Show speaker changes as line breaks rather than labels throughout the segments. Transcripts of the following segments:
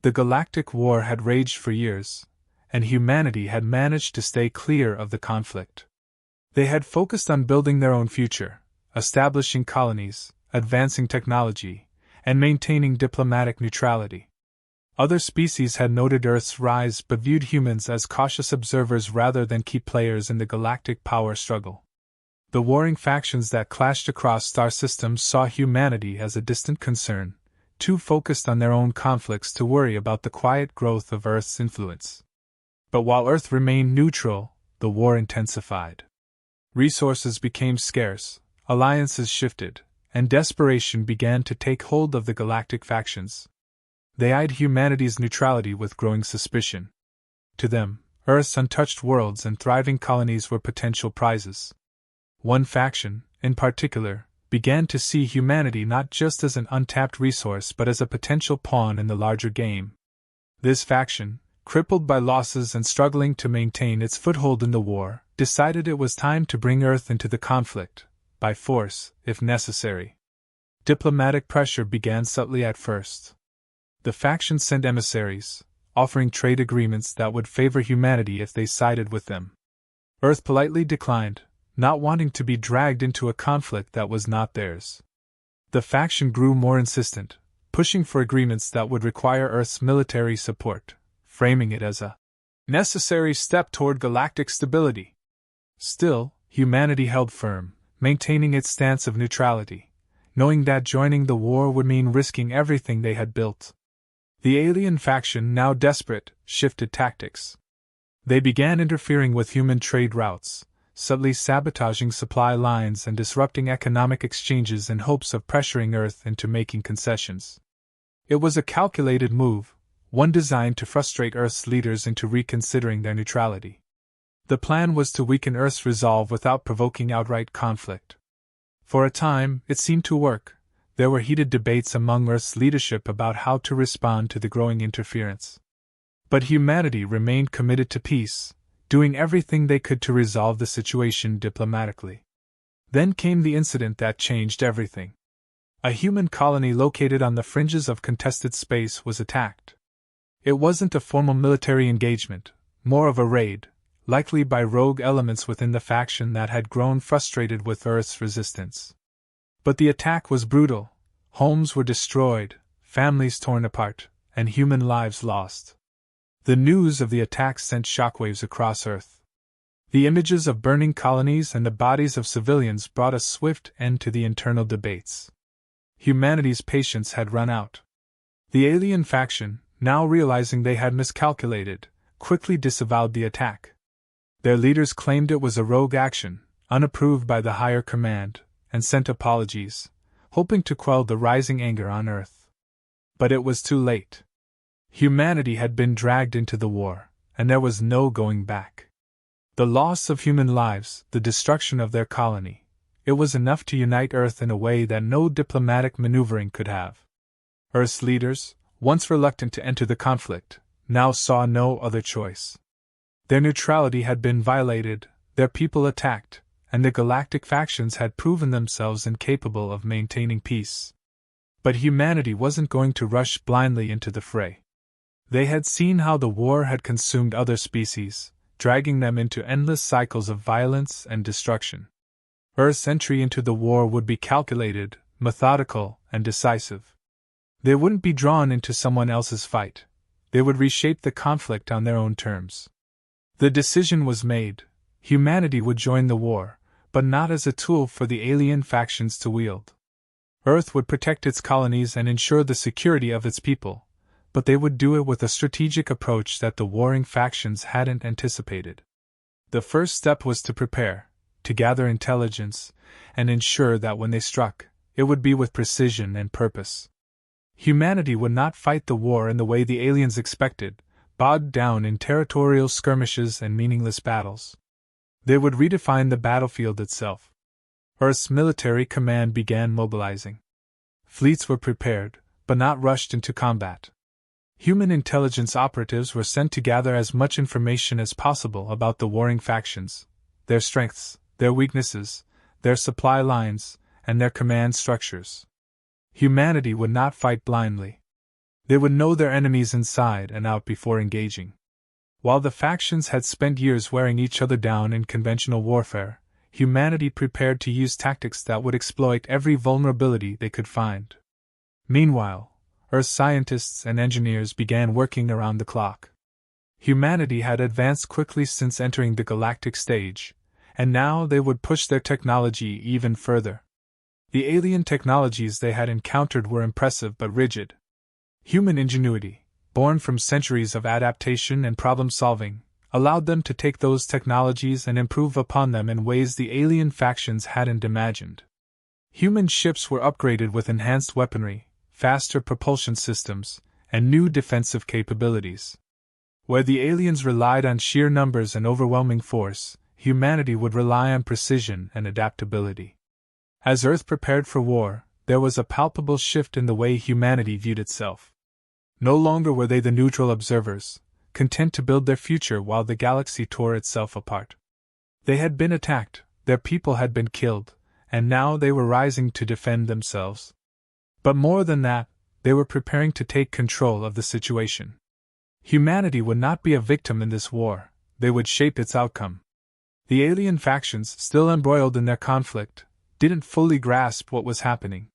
The Galactic War had raged for years, and humanity had managed to stay clear of the conflict. They had focused on building their own future, establishing colonies, advancing technology, and maintaining diplomatic neutrality. Other species had noted Earth's rise but viewed humans as cautious observers rather than key players in the galactic power struggle. The warring factions that clashed across star systems saw humanity as a distant concern, too focused on their own conflicts to worry about the quiet growth of Earth's influence. But while Earth remained neutral, the war intensified. Resources became scarce, alliances shifted, and desperation began to take hold of the galactic factions. They eyed humanity's neutrality with growing suspicion. To them, Earth's untouched worlds and thriving colonies were potential prizes. One faction, in particular, began to see humanity not just as an untapped resource but as a potential pawn in the larger game. This faction, crippled by losses and struggling to maintain its foothold in the war, decided it was time to bring Earth into the conflict, by force, if necessary. Diplomatic pressure began subtly at first. The faction sent emissaries, offering trade agreements that would favor humanity if they sided with them. Earth politely declined, not wanting to be dragged into a conflict that was not theirs. The faction grew more insistent, pushing for agreements that would require Earth's military support, framing it as a necessary step toward galactic stability. Still, humanity held firm, maintaining its stance of neutrality, knowing that joining the war would mean risking everything they had built. The alien faction, now desperate, shifted tactics. They began interfering with human trade routes, subtly sabotaging supply lines and disrupting economic exchanges in hopes of pressuring Earth into making concessions. It was a calculated move, one designed to frustrate Earth's leaders into reconsidering their neutrality. The plan was to weaken Earth's resolve without provoking outright conflict. For a time, it seemed to work. There were heated debates among Earth's leadership about how to respond to the growing interference. But humanity remained committed to peace, doing everything they could to resolve the situation diplomatically. Then came the incident that changed everything. A human colony located on the fringes of contested space was attacked. It wasn't a formal military engagement, more of a raid, likely by rogue elements within the faction that had grown frustrated with Earth's resistance. But the attack was brutal. Homes were destroyed, families torn apart, and human lives lost. The news of the attack sent shockwaves across Earth. The images of burning colonies and the bodies of civilians brought a swift end to the internal debates. Humanity's patience had run out. The alien faction, now realizing they had miscalculated, quickly disavowed the attack. Their leaders claimed it was a rogue action, unapproved by the higher command, and sent apologies, hoping to quell the rising anger on Earth. But it was too late. Humanity had been dragged into the war, and there was no going back. The loss of human lives, the destruction of their colony, it was enough to unite Earth in a way that no diplomatic maneuvering could have. Earth's leaders, once reluctant to enter the conflict, now saw no other choice. Their neutrality had been violated, their people attacked, and the galactic factions had proven themselves incapable of maintaining peace. But humanity wasn't going to rush blindly into the fray. They had seen how the war had consumed other species, dragging them into endless cycles of violence and destruction. Earth's entry into the war would be calculated, methodical, and decisive. They wouldn't be drawn into someone else's fight. They would reshape the conflict on their own terms. The decision was made. Humanity would join the war, but not as a tool for the alien factions to wield. Earth would protect its colonies and ensure the security of its people, but they would do it with a strategic approach that the warring factions hadn't anticipated. The first step was to prepare, to gather intelligence, and ensure that when they struck, it would be with precision and purpose. Humanity would not fight the war in the way the aliens expected, bogged down in territorial skirmishes and meaningless battles. They would redefine the battlefield itself. Earth's military command began mobilizing. Fleets were prepared, but not rushed into combat. Human intelligence operatives were sent to gather as much information as possible about the warring factions, their strengths, their weaknesses, their supply lines, and their command structures. Humanity would not fight blindly. They would know their enemies inside and out before engaging. While the factions had spent years wearing each other down in conventional warfare, humanity prepared to use tactics that would exploit every vulnerability they could find. Meanwhile, Earth scientists and engineers began working around the clock. Humanity had advanced quickly since entering the galactic stage, and now they would push their technology even further. The alien technologies they had encountered were impressive but rigid. Human ingenuity, born from centuries of adaptation and problem-solving, allowed them to take those technologies and improve upon them in ways the alien factions hadn't imagined. Human ships were upgraded with enhanced weaponry, faster propulsion systems, and new defensive capabilities. Where the aliens relied on sheer numbers and overwhelming force, humanity would rely on precision and adaptability. As Earth prepared for war, there was a palpable shift in the way humanity viewed itself. No longer were they the neutral observers, content to build their future while the galaxy tore itself apart. They had been attacked, their people had been killed, and now they were rising to defend themselves. But more than that, they were preparing to take control of the situation. Humanity would not be a victim in this war, they would shape its outcome. The alien factions, still embroiled in their conflict, didn't fully grasp what was happening.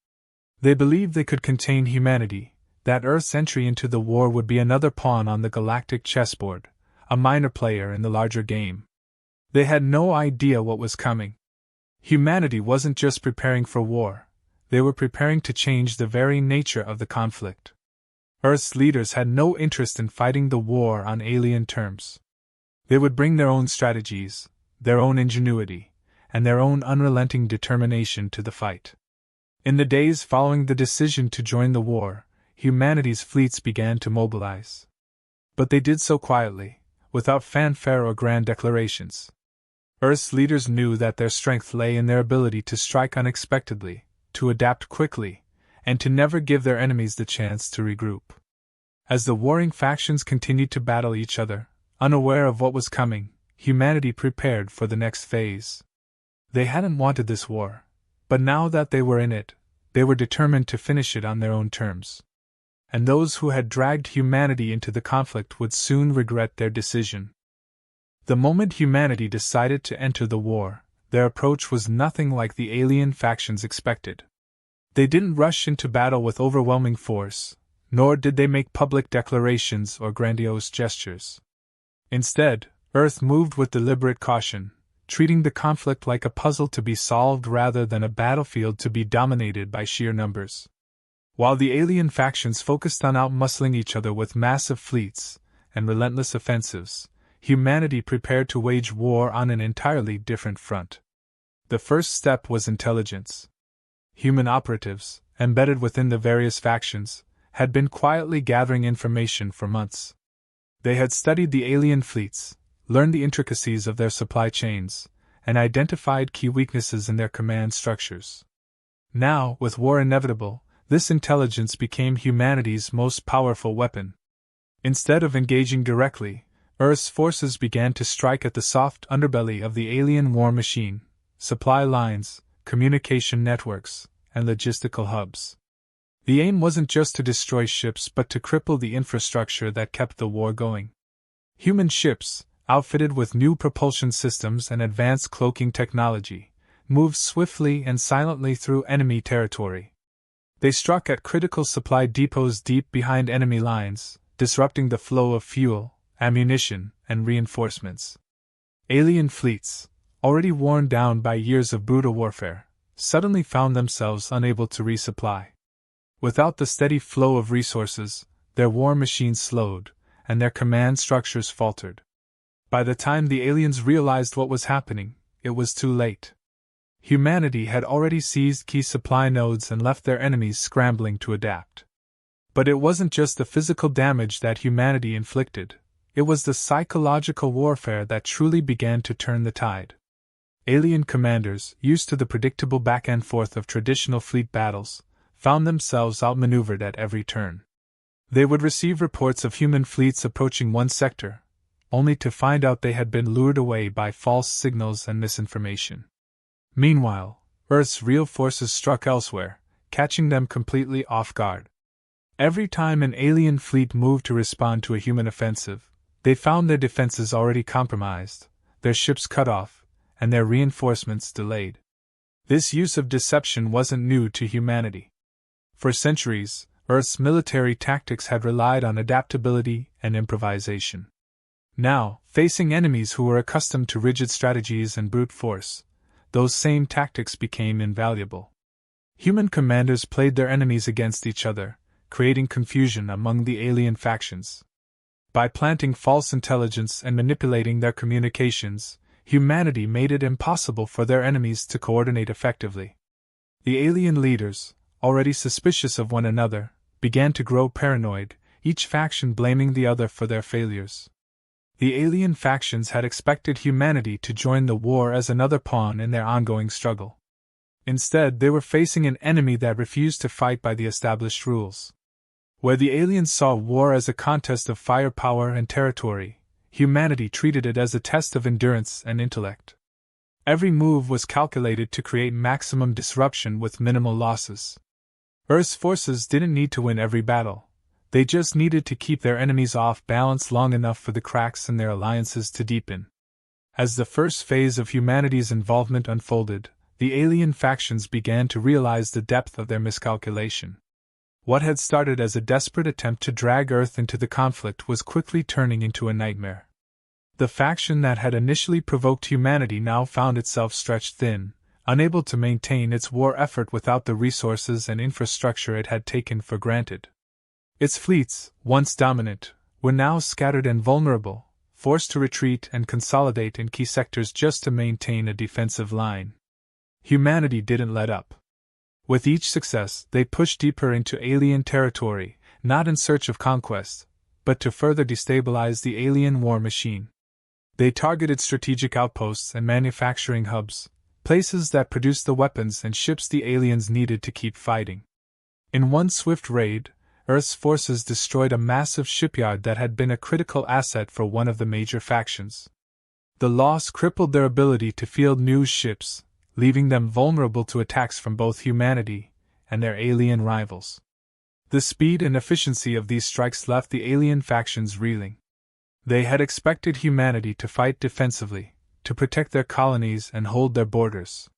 They believed they could contain humanity, that Earth's entry into the war would be another pawn on the galactic chessboard, a minor player in the larger game. They had no idea what was coming. Humanity wasn't just preparing for war, they were preparing to change the very nature of the conflict. Earth's leaders had no interest in fighting the war on alien terms. They would bring their own strategies, their own ingenuity, and their own unrelenting determination to the fight. In the days following the decision to join the war, humanity's fleets began to mobilize. But they did so quietly, without fanfare or grand declarations. Earth's leaders knew that their strength lay in their ability to strike unexpectedly, to adapt quickly, and to never give their enemies the chance to regroup. As the warring factions continued to battle each other, unaware of what was coming, humanity prepared for the next phase. They hadn't wanted this war, but now that they were in it, they were determined to finish it on their own terms. And those who had dragged humanity into the conflict would soon regret their decision. The moment humanity decided to enter the war, their approach was nothing like the alien factions expected. They didn't rush into battle with overwhelming force, nor did they make public declarations or grandiose gestures. Instead, Earth moved with deliberate caution, treating the conflict like a puzzle to be solved rather than a battlefield to be dominated by sheer numbers. While the alien factions focused on outmuscling each other with massive fleets and relentless offensives, humanity prepared to wage war on an entirely different front. The first step was intelligence. Human operatives, embedded within the various factions, had been quietly gathering information for months. They had studied the alien fleets, learned the intricacies of their supply chains, and identified key weaknesses in their command structures. Now, with war inevitable, this intelligence became humanity's most powerful weapon. Instead of engaging directly, Earth's forces began to strike at the soft underbelly of the alien war machine: supply lines, communication networks, and logistical hubs. The aim wasn't just to destroy ships but to cripple the infrastructure that kept the war going. Human ships, outfitted with new propulsion systems and advanced cloaking technology, moved swiftly and silently through enemy territory. They struck at critical supply depots deep behind enemy lines, disrupting the flow of fuel, ammunition, and reinforcements. Alien fleets, already worn down by years of brutal warfare, suddenly found themselves unable to resupply. Without the steady flow of resources, their war machines slowed, and their command structures faltered. By the time the aliens realized what was happening, it was too late. Humanity had already seized key supply nodes and left their enemies scrambling to adapt. But it wasn't just the physical damage that humanity inflicted, it was the psychological warfare that truly began to turn the tide. Alien commanders, used to the predictable back and forth of traditional fleet battles, found themselves outmaneuvered at every turn. They would receive reports of human fleets approaching one sector, only to find out they had been lured away by false signals and misinformation. Meanwhile, Earth's real forces struck elsewhere, catching them completely off guard. Every time an alien fleet moved to respond to a human offensive, they found their defenses already compromised, their ships cut off, and their reinforcements delayed. This use of deception wasn't new to humanity. For centuries, Earth's military tactics had relied on adaptability and improvisation. Now, facing enemies who were accustomed to rigid strategies and brute force, those same tactics became invaluable. Human commanders played their enemies against each other, creating confusion among the alien factions. By planting false intelligence and manipulating their communications, humanity made it impossible for their enemies to coordinate effectively. The alien leaders, already suspicious of one another, began to grow paranoid, each faction blaming the other for their failures. The alien factions had expected humanity to join the war as another pawn in their ongoing struggle. Instead, they were facing an enemy that refused to fight by the established rules. Where the aliens saw war as a contest of firepower and territory, humanity treated it as a test of endurance and intellect. Every move was calculated to create maximum disruption with minimal losses. Earth's forces didn't need to win every battle. They just needed to keep their enemies off balance long enough for the cracks in their alliances to deepen. As the first phase of humanity's involvement unfolded, the alien factions began to realize the depth of their miscalculation. What had started as a desperate attempt to drag Earth into the conflict was quickly turning into a nightmare. The faction that had initially provoked humanity now found itself stretched thin, unable to maintain its war effort without the resources and infrastructure it had taken for granted. Its fleets, once dominant, were now scattered and vulnerable, forced to retreat and consolidate in key sectors just to maintain a defensive line. Humanity didn't let up. With each success, they pushed deeper into alien territory, not in search of conquest, but to further destabilize the alien war machine. They targeted strategic outposts and manufacturing hubs, places that produced the weapons and ships the aliens needed to keep fighting. In one swift raid, Earth's forces destroyed a massive shipyard that had been a critical asset for one of the major factions. The loss crippled their ability to field new ships, leaving them vulnerable to attacks from both humanity and their alien rivals. The speed and efficiency of these strikes left the alien factions reeling. They had expected humanity to fight defensively, to protect their colonies and hold their borders.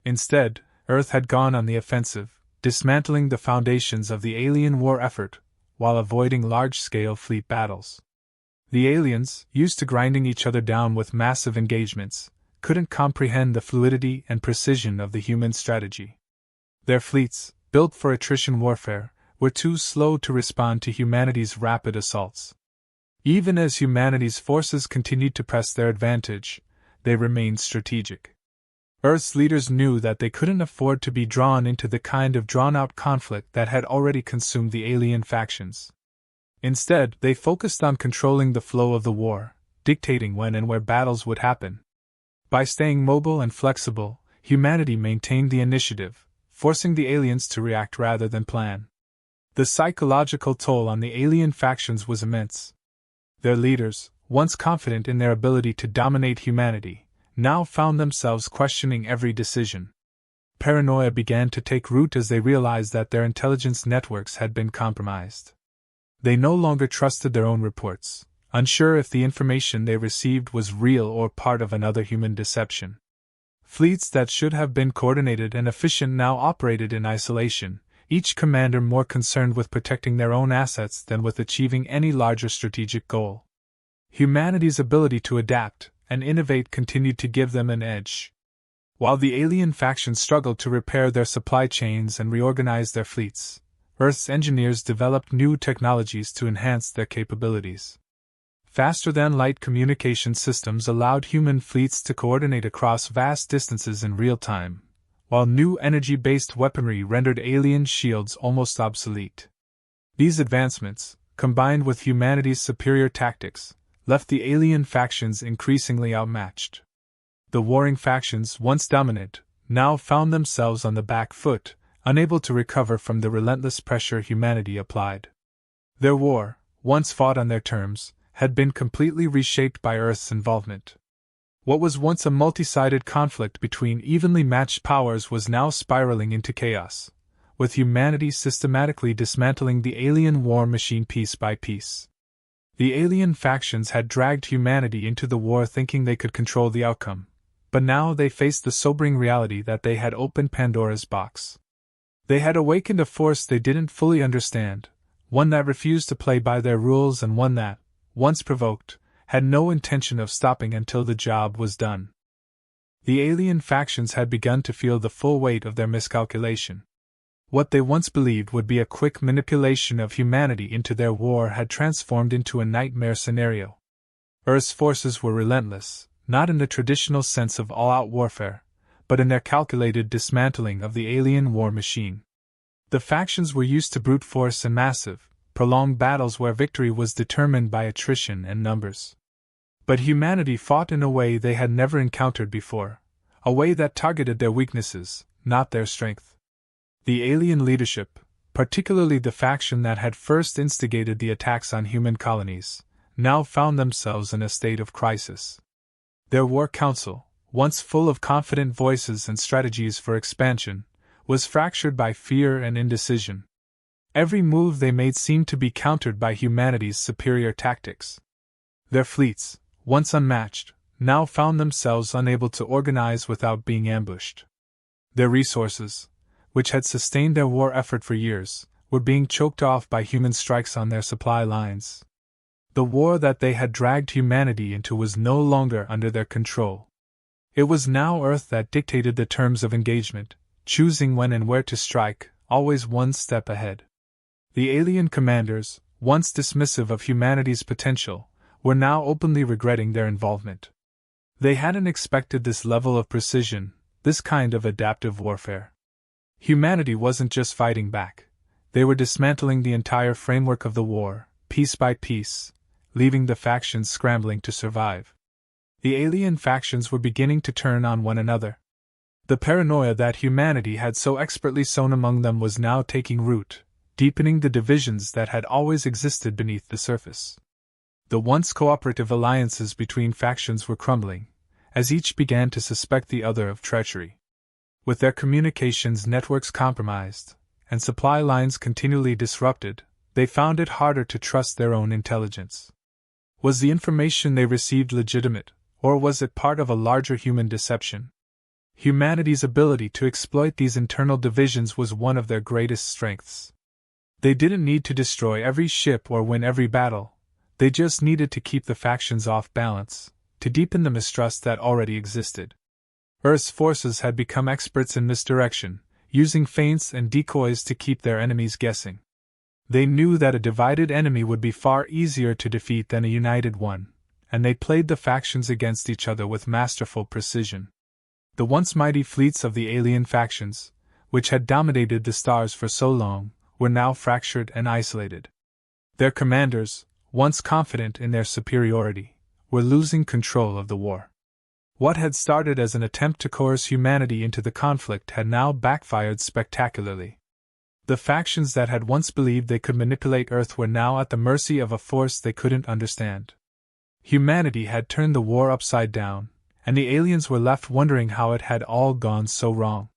Instead, Earth had gone on the offensive, dismantling the foundations of the alien war effort, while avoiding large-scale fleet battles. The aliens, used to grinding each other down with massive engagements, couldn't comprehend the fluidity and precision of the human strategy. Their fleets, built for attrition warfare, were too slow to respond to humanity's rapid assaults. Even as humanity's forces continued to press their advantage, they remained strategic. Earth's leaders knew that they couldn't afford to be drawn into the kind of drawn-out conflict that had already consumed the alien factions. Instead, they focused on controlling the flow of the war, dictating when and where battles would happen. By staying mobile and flexible, humanity maintained the initiative, forcing the aliens to react rather than plan. The psychological toll on the alien factions was immense. Their leaders, once confident in their ability to dominate humanity, now found themselves questioning every decision. Paranoia began to take root as they realized that their intelligence networks had been compromised. They no longer trusted their own reports, unsure if the information they received was real or part of another human deception. Fleets that should have been coordinated and efficient now operated in isolation, each commander more concerned with protecting their own assets than with achieving any larger strategic goal. Humanity's ability to adapt and innovate continued to give them an edge. While the alien factions struggled to repair their supply chains and reorganize their fleets, Earth's engineers developed new technologies to enhance their capabilities. Faster-than-light communication systems allowed human fleets to coordinate across vast distances in real time, while new energy-based weaponry rendered alien shields almost obsolete. These advancements, combined with humanity's superior tactics, left the alien factions increasingly outmatched. The warring factions, once dominant, now found themselves on the back foot, unable to recover from the relentless pressure humanity applied. Their war, once fought on their terms, had been completely reshaped by Earth's involvement. What was once a multi-sided conflict between evenly matched powers was now spiraling into chaos, with humanity systematically dismantling the alien war machine piece by piece. The alien factions had dragged humanity into the war thinking they could control the outcome, but now they faced the sobering reality that they had opened Pandora's box. They had awakened a force they didn't fully understand, one that refused to play by their rules and one that, once provoked, had no intention of stopping until the job was done. The alien factions had begun to feel the full weight of their miscalculation. What they once believed would be a quick manipulation of humanity into their war had transformed into a nightmare scenario. Earth's forces were relentless, not in the traditional sense of all-out warfare, but in their calculated dismantling of the alien war machine. The factions were used to brute force and massive, prolonged battles where victory was determined by attrition and numbers. But humanity fought in a way they had never encountered before, a way that targeted their weaknesses, not their strength. The alien leadership, particularly the faction that had first instigated the attacks on human colonies, now found themselves in a state of crisis. Their war council, once full of confident voices and strategies for expansion, was fractured by fear and indecision. Every move they made seemed to be countered by humanity's superior tactics. Their fleets, once unmatched, now found themselves unable to organize without being ambushed. Their resources, which had sustained their war effort for years, were being choked off by human strikes on their supply lines. The war that they had dragged humanity into was no longer under their control. It was now Earth that dictated the terms of engagement, choosing when and where to strike, always one step ahead. The alien commanders, once dismissive of humanity's potential, were now openly regretting their involvement. They hadn't expected this level of precision, this kind of adaptive warfare. Humanity wasn't just fighting back, they were dismantling the entire framework of the war, piece by piece, leaving the factions scrambling to survive. The alien factions were beginning to turn on one another. The paranoia that humanity had so expertly sown among them was now taking root, deepening the divisions that had always existed beneath the surface. The once cooperative alliances between factions were crumbling, as each began to suspect the other of treachery. With their communications networks compromised, and supply lines continually disrupted, they found it harder to trust their own intelligence. Was the information they received legitimate, or was it part of a larger human deception? Humanity's ability to exploit these internal divisions was one of their greatest strengths. They didn't need to destroy every ship or win every battle, they just needed to keep the factions off balance, to deepen the mistrust that already existed. Earth's forces had become experts in misdirection, using feints and decoys to keep their enemies guessing. They knew that a divided enemy would be far easier to defeat than a united one, and they played the factions against each other with masterful precision. The once mighty fleets of the alien factions, which had dominated the stars for so long, were now fractured and isolated. Their commanders, once confident in their superiority, were losing control of the war. What had started as an attempt to coerce humanity into the conflict had now backfired spectacularly. The factions that had once believed they could manipulate Earth were now at the mercy of a force they couldn't understand. Humanity had turned the war upside down, and the aliens were left wondering how it had all gone so wrong.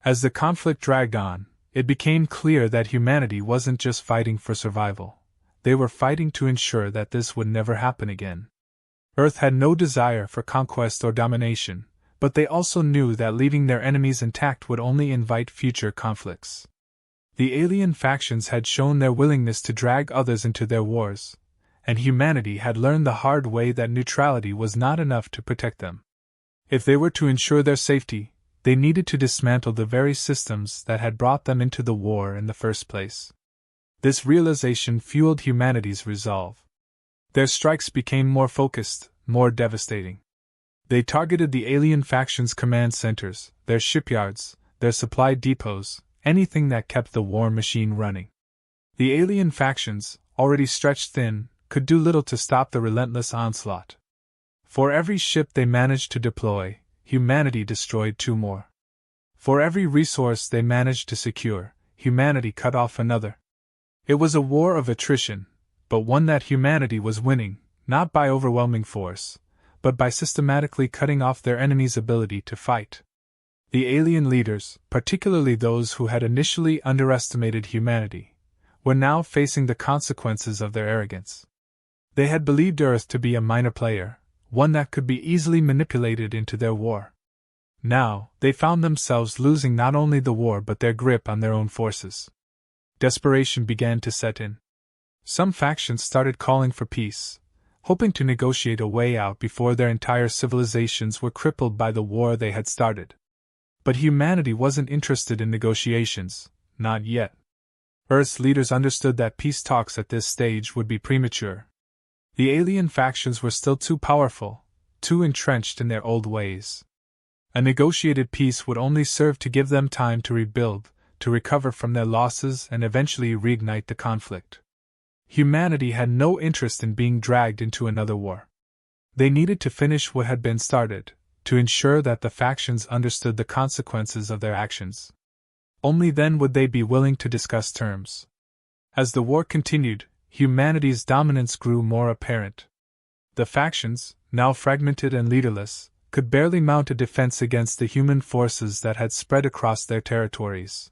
As the conflict dragged on, it became clear that humanity wasn't just fighting for survival. They were fighting to ensure that this would never happen again. Earth had no desire for conquest or domination, but they also knew that leaving their enemies intact would only invite future conflicts. The alien factions had shown their willingness to drag others into their wars, and humanity had learned the hard way that neutrality was not enough to protect them. If they were to ensure their safety, they needed to dismantle the very systems that had brought them into the war in the first place. This realization fueled humanity's resolve. Their strikes became more focused, more devastating. They targeted the alien factions' command centers, their shipyards, their supply depots, anything that kept the war machine running. The alien factions, already stretched thin, could do little to stop the relentless onslaught. For every ship they managed to deploy, humanity destroyed 2 more. For every resource they managed to secure, humanity cut off another. It was a war of attrition, but one that humanity was winning, not by overwhelming force, but by systematically cutting off their enemy's ability to fight. The alien leaders, particularly those who had initially underestimated humanity, were now facing the consequences of their arrogance. They had believed Earth to be a minor player, one that could be easily manipulated into their war. Now, they found themselves losing not only the war but their grip on their own forces. Desperation began to set in. Some factions started calling for peace, hoping to negotiate a way out before their entire civilizations were crippled by the war they had started. But humanity wasn't interested in negotiations, not yet. Earth's leaders understood that peace talks at this stage would be premature. The alien factions were still too powerful, too entrenched in their old ways. A negotiated peace would only serve to give them time to rebuild, to recover from their losses and eventually reignite the conflict. Humanity had no interest in being dragged into another war. They needed to finish what had been started, to ensure that the factions understood the consequences of their actions. Only then would they be willing to discuss terms. As the war continued, humanity's dominance grew more apparent. The factions, now fragmented and leaderless, could barely mount a defense against the human forces that had spread across their territories.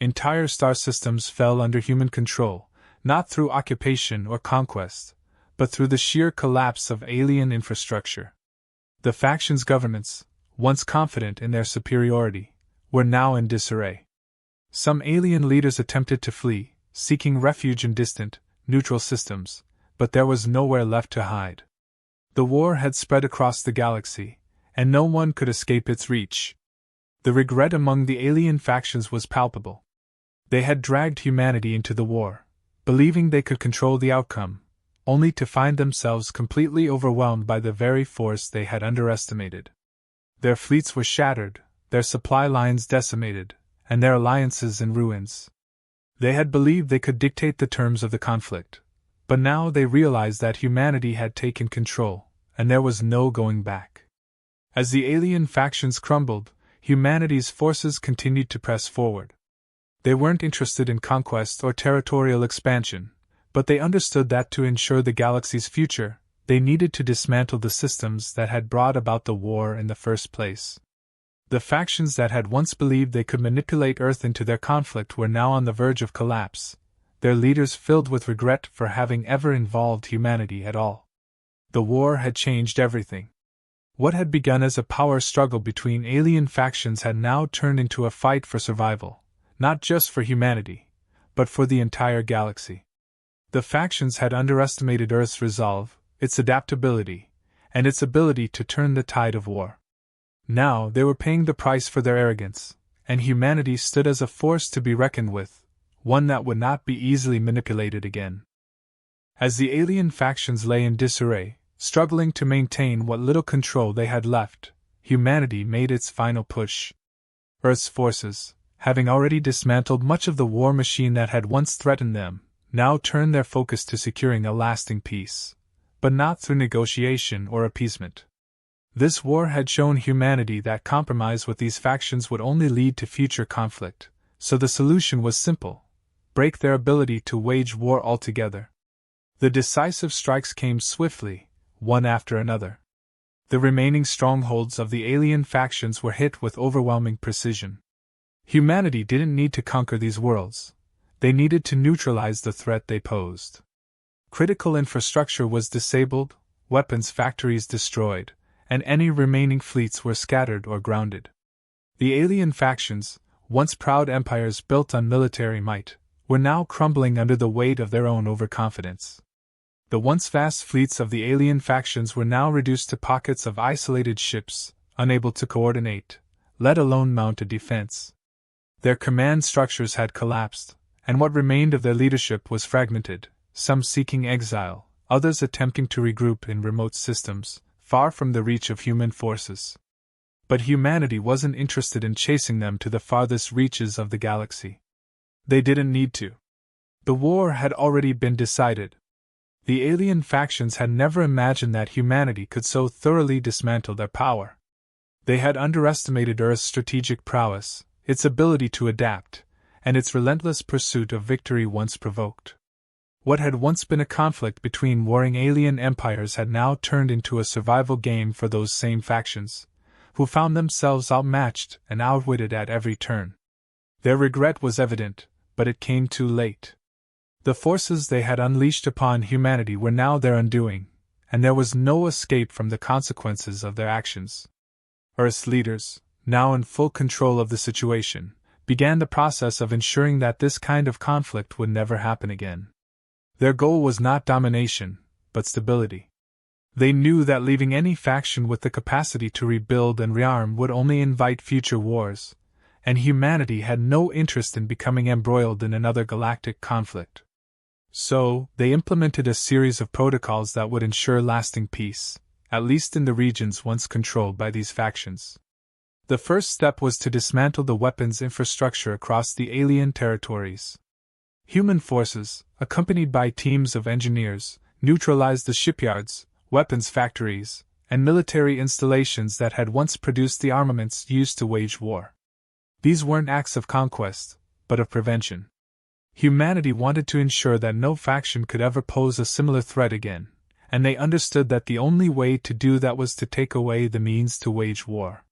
Entire star systems fell under human control, not through occupation or conquest, but through the sheer collapse of alien infrastructure. The factions' governments, once confident in their superiority, were now in disarray. Some alien leaders attempted to flee, seeking refuge in distant, neutral systems, but there was nowhere left to hide. The war had spread across the galaxy, and no one could escape its reach. The regret among the alien factions was palpable. They had dragged humanity into the war, believing they could control the outcome, only to find themselves completely overwhelmed by the very force they had underestimated. Their fleets were shattered, their supply lines decimated, and their alliances in ruins. They had believed they could dictate the terms of the conflict, but now they realized that humanity had taken control, and there was no going back. As the alien factions crumbled, humanity's forces continued to press forward. They weren't interested in conquest or territorial expansion, but they understood that to ensure the galaxy's future, they needed to dismantle the systems that had brought about the war in the first place. The factions that had once believed they could manipulate Earth into their conflict were now on the verge of collapse, their leaders filled with regret for having ever involved humanity at all. The war had changed everything. What had begun as a power struggle between alien factions had now turned into a fight for survival, not just for humanity, but for the entire galaxy. The factions had underestimated Earth's resolve, its adaptability, and its ability to turn the tide of war. Now they were paying the price for their arrogance, and humanity stood as a force to be reckoned with, one that would not be easily manipulated again. As the alien factions lay in disarray, struggling to maintain what little control they had left, humanity made its final push. Earth's forces, having already dismantled much of the war machine that had once threatened them, now turned their focus to securing a lasting peace, but not through negotiation or appeasement. This war had shown humanity that compromise with these factions would only lead to future conflict, so the solution was simple: break their ability to wage war altogether. The decisive strikes came swiftly, one after another. The remaining strongholds of the alien factions were hit with overwhelming precision. Humanity didn't need to conquer these worlds. They needed to neutralize the threat they posed. Critical infrastructure was disabled, weapons factories destroyed, and any remaining fleets were scattered or grounded. The alien factions, once proud empires built on military might, were now crumbling under the weight of their own overconfidence. The once vast fleets of the alien factions were now reduced to pockets of isolated ships, unable to coordinate, let alone mount a defense. Their command structures had collapsed, and what remained of their leadership was fragmented, some seeking exile, others attempting to regroup in remote systems, far from the reach of human forces. But humanity wasn't interested in chasing them to the farthest reaches of the galaxy. They didn't need to. The war had already been decided. The alien factions had never imagined that humanity could so thoroughly dismantle their power. They had underestimated Earth's strategic prowess, its ability to adapt, and its relentless pursuit of victory once provoked. What had once been a conflict between warring alien empires had now turned into a survival game for those same factions, who found themselves outmatched and outwitted at every turn. Their regret was evident, but it came too late. The forces they had unleashed upon humanity were now their undoing, and there was no escape from the consequences of their actions. Earth's leaders, now in full control of the situation, began the process of ensuring that this kind of conflict would never happen again. Their goal was not domination, but stability. They knew that leaving any faction with the capacity to rebuild and rearm would only invite future wars, and humanity had no interest in becoming embroiled in another galactic conflict. So, they implemented a series of protocols that would ensure lasting peace, at least in the regions once controlled by these factions. The first step was to dismantle the weapons infrastructure across the alien territories. Human forces, accompanied by teams of engineers, neutralized the shipyards, weapons factories, and military installations that had once produced the armaments used to wage war. These weren't acts of conquest, but of prevention. Humanity wanted to ensure that no faction could ever pose a similar threat again, and they understood that the only way to do that was to take away the means to wage war.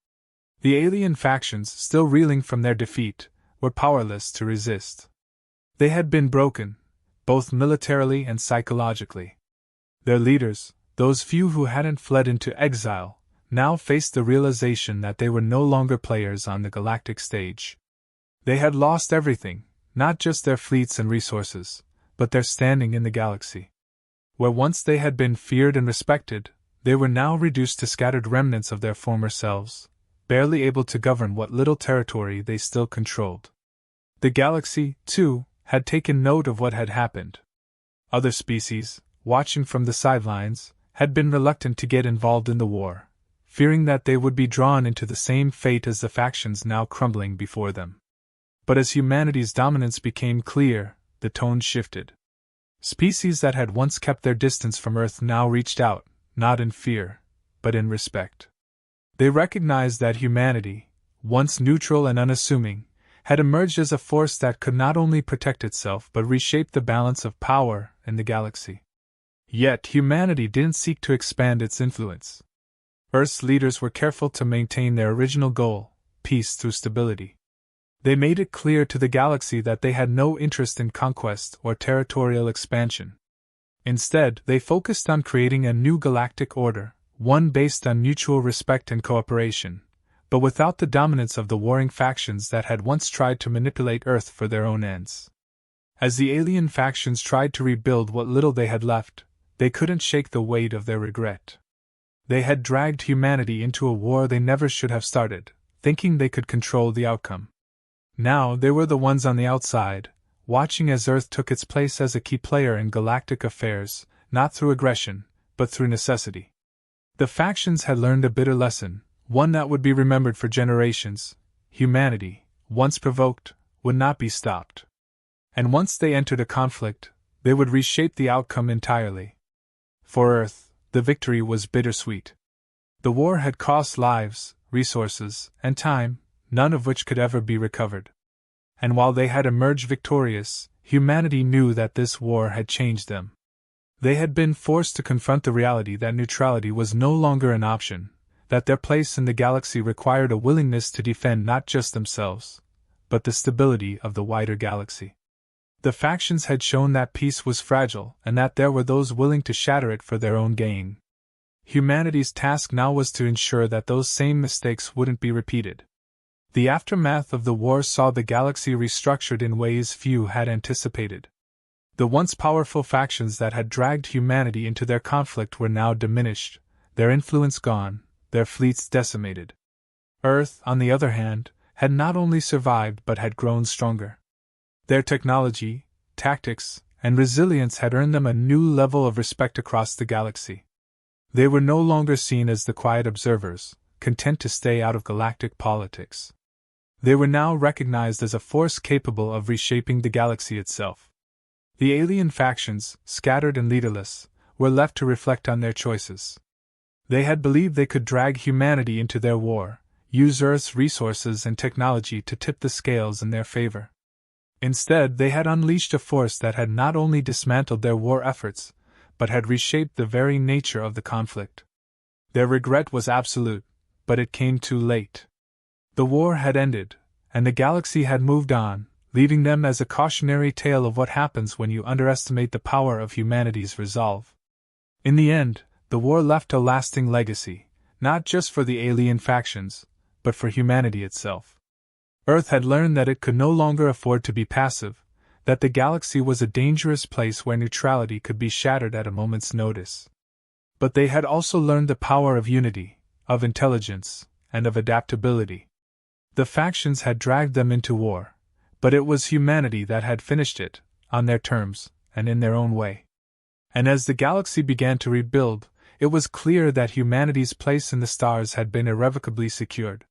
The alien factions, still reeling from their defeat, were powerless to resist. They had been broken, both militarily and psychologically. Their leaders, those few who hadn't fled into exile, now faced the realization that they were no longer players on the galactic stage. They had lost everything, not just their fleets and resources, but their standing in the galaxy. Where once they had been feared and respected, they were now reduced to scattered remnants of their former selves, barely able to govern what little territory they still controlled. The galaxy, too, had taken note of what had happened. Other species, watching from the sidelines, had been reluctant to get involved in the war, fearing that they would be drawn into the same fate as the factions now crumbling before them. But as humanity's dominance became clear, the tone shifted. Species that had once kept their distance from Earth now reached out, not in fear, but in respect. They recognized that humanity, once neutral and unassuming, had emerged as a force that could not only protect itself but reshape the balance of power in the galaxy. Yet humanity didn't seek to expand its influence. Earth's leaders were careful to maintain their original goal, peace through stability. They made it clear to the galaxy that they had no interest in conquest or territorial expansion. Instead, they focused on creating a new galactic order, one based on mutual respect and cooperation, but without the dominance of the warring factions that had once tried to manipulate Earth for their own ends. As the alien factions tried to rebuild what little they had left, they couldn't shake the weight of their regret. They had dragged humanity into a war they never should have started, thinking they could control the outcome. Now they were the ones on the outside, watching as Earth took its place as a key player in galactic affairs, not through aggression, but through necessity. The factions had learned a bitter lesson, one that would be remembered for generations. Humanity, once provoked, would not be stopped. And once they entered a conflict, they would reshape the outcome entirely. For Earth, the victory was bittersweet. The war had cost lives, resources, and time, none of which could ever be recovered. And while they had emerged victorious, humanity knew that this war had changed them. They had been forced to confront the reality that neutrality was no longer an option, that their place in the galaxy required a willingness to defend not just themselves, but the stability of the wider galaxy. The factions had shown that peace was fragile and that there were those willing to shatter it for their own gain. Humanity's task now was to ensure that those same mistakes wouldn't be repeated. The aftermath of the war saw the galaxy restructured in ways few had anticipated. The once powerful factions that had dragged humanity into their conflict were now diminished, their influence gone, their fleets decimated. Earth, on the other hand, had not only survived but had grown stronger. Their technology, tactics, and resilience had earned them a new level of respect across the galaxy. They were no longer seen as the quiet observers, content to stay out of galactic politics. They were now recognized as a force capable of reshaping the galaxy itself. The alien factions, scattered and leaderless, were left to reflect on their choices. They had believed they could drag humanity into their war, use Earth's resources and technology to tip the scales in their favor. Instead, they had unleashed a force that had not only dismantled their war efforts, but had reshaped the very nature of the conflict. Their regret was absolute, but it came too late. The war had ended, and the galaxy had moved on, leaving them as a cautionary tale of what happens when you underestimate the power of humanity's resolve. In the end, the war left a lasting legacy, not just for the alien factions, but for humanity itself. Earth had learned that it could no longer afford to be passive, that the galaxy was a dangerous place where neutrality could be shattered at a moment's notice. But they had also learned the power of unity, of intelligence, and of adaptability. The factions had dragged them into war, but it was humanity that had finished it, on their terms, and in their own way. And as the galaxy began to rebuild, it was clear that humanity's place in the stars had been irrevocably secured.